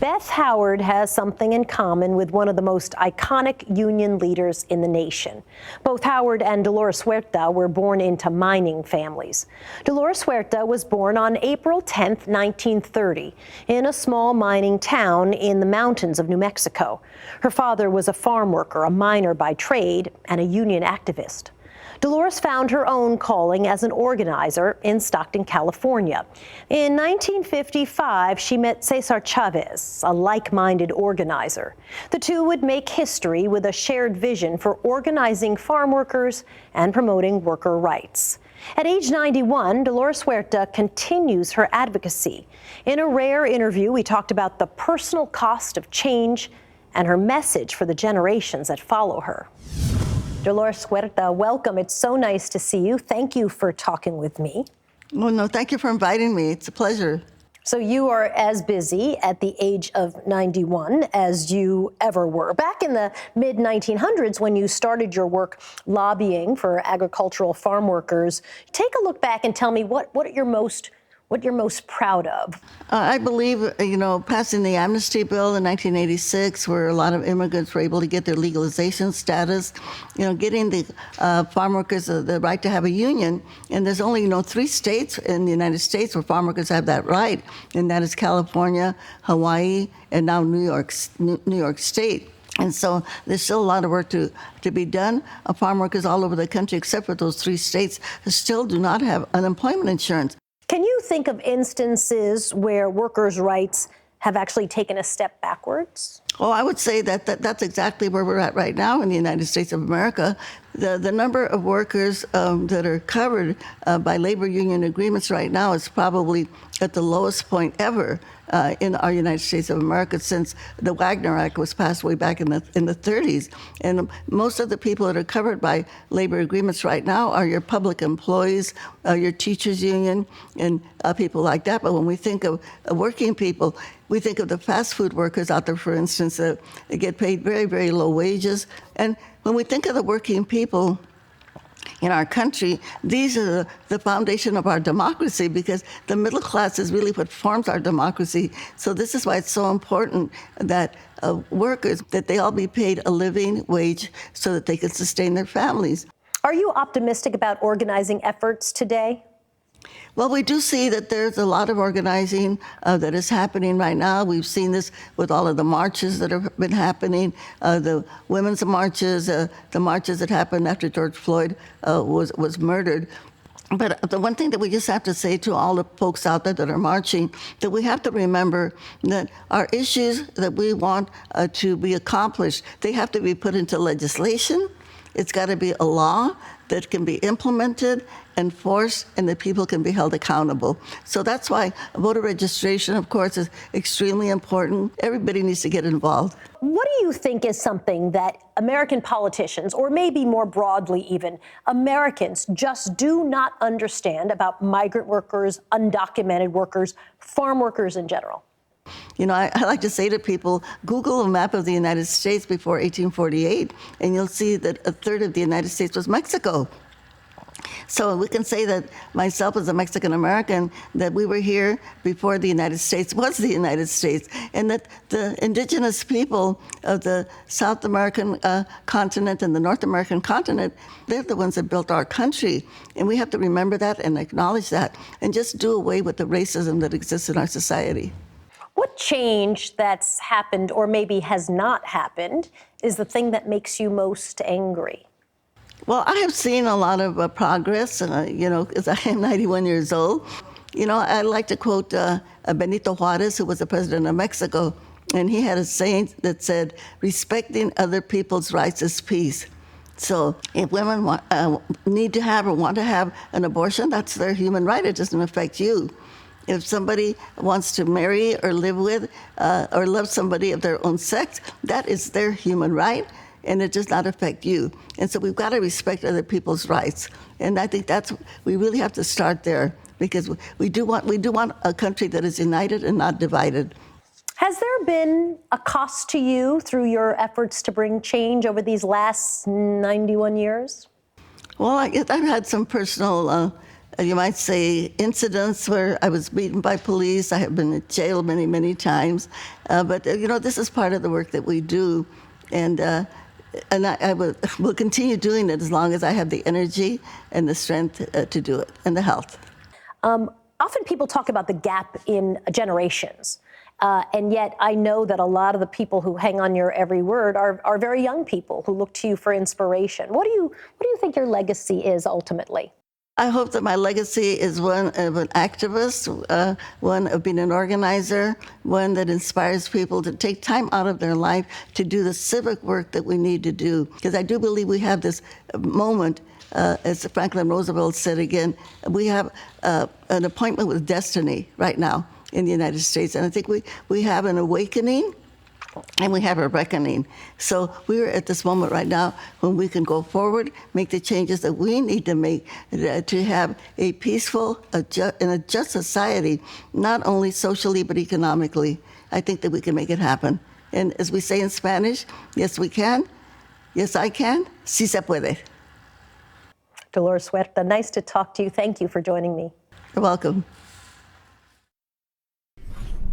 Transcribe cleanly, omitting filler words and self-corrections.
Beth Howard has something in common with one of the most iconic union leaders in the nation. Both Howard and Dolores Huerta were born into mining families. Dolores Huerta was born on April 10, 1930, in a small mining town in the mountains of New Mexico. Her father was a farm worker, a miner by trade, and a union activist. Dolores found her own calling as an organizer in Stockton, California. In 1955, she met Cesar Chavez, a like-minded organizer. The two would make history with a shared vision for organizing farm workers and promoting worker rights. At age 91, Dolores Huerta continues her advocacy. In a rare interview, we talked about the personal cost of change and her message for the generations that follow her. Dolores Huerta, welcome. It's so nice to see you. Thank you for talking with me. Well, no, thank you for inviting me. It's a pleasure. So you are as busy at the age of 91 as you ever were. Back in the mid-1900s, when you started your work lobbying for agricultural farm workers, take a look back and tell me what you're most proud of. I believe, passing the amnesty bill in 1986, where a lot of immigrants were able to get their legalization status, getting the farm workers the right to have a union. And there's only, 3 states in the United States where farm workers have that right, and that is California, Hawaii, and now New York State. And so there's still a lot of work to be done. Farm workers all over the country, except for those 3 states, still do not have unemployment insurance. Can you think of instances where workers' rights have actually taken a step backwards? Oh, I would say that's exactly where we're at right now in the United States of America. The number of workers that are covered by labor union agreements right now is probably at the lowest point ever in our United States of America since the Wagner Act was passed way back in the 30s. And most of the people that are covered by labor agreements right now are your public employees, your teachers union, and people like that. But when we think of working people, we think of the fast food workers out there, for instance, that get paid very, very low wages. And when we think of the working people in our country, these are the foundation of our democracy, because the middle class is really what forms our democracy. So this is why it's so important that workers, that they all be paid a living wage so that they can sustain their families. Are you optimistic about organizing efforts today? Well, we do see that there's a lot of organizing that is happening right now. We've seen this with all of the marches that have been happening, the women's marches, the marches that happened after George Floyd was murdered. But the one thing that we just have to say to all the folks out there that are marching, that we have to remember that our issues that we want to be accomplished, they have to be put into legislation. It's got to be a law that can be implemented, enforced, and that people can be held accountable. So that's why voter registration, of course, is extremely important. Everybody needs to get involved. What do you think is something that American politicians, or maybe more broadly even, Americans just do not understand about migrant workers, undocumented workers, farm workers in general? I like to say to people, Google a map of the United States before 1848, and you'll see that a third of the United States was Mexico. So we can say that myself as a Mexican American, that we were here before the United States was the United States, and that the indigenous people of the South American continent and the North American continent, they're the ones that built our country. And we have to remember that and acknowledge that, and just do away with the racism that exists in our society. What change that's happened, or maybe has not happened, is the thing that makes you most angry? Well, I have seen a lot of progress, because I am 91 years old. I like to quote Benito Juarez, who was the president of Mexico, and he had a saying that said, respecting other people's rights is peace. So if women need to have or want to have an abortion, that's their human right. It doesn't affect you. If somebody wants to marry or live with or love somebody of their own sex, that is their human right, and it does not affect you. And so we've got to respect other people's rights. And I think we really have to start there, because we do want a country that is united and not divided. Has there been a cost to you through your efforts to bring change over these last 91 years? Well, I've had some personal you might say, incidents where I was beaten by police. I have been in jail many, many times. But this is part of the work that we do. And I will continue doing it as long as I have the energy and the strength to do it, and the health. Often people talk about the gap in generations. And yet I know that a lot of the people who hang on your every word are very young people who look to you for inspiration. What do you think your legacy is ultimately? I hope that my legacy is one of an activist, one of being an organizer, one that inspires people to take time out of their life to do the civic work that we need to do. Because I do believe we have this moment, as Franklin Roosevelt said again, we have an appointment with destiny right now in the United States. And I think we have an awakening. And we have a reckoning. So we're at this moment right now when we can go forward, make the changes that we need to make to have a peaceful and a just society, not only socially but economically. I think that we can make it happen. And as we say in Spanish, yes, we can. Yes, I can. Sí se puede. Dolores Huerta, nice to talk to you. Thank you for joining me. You're welcome.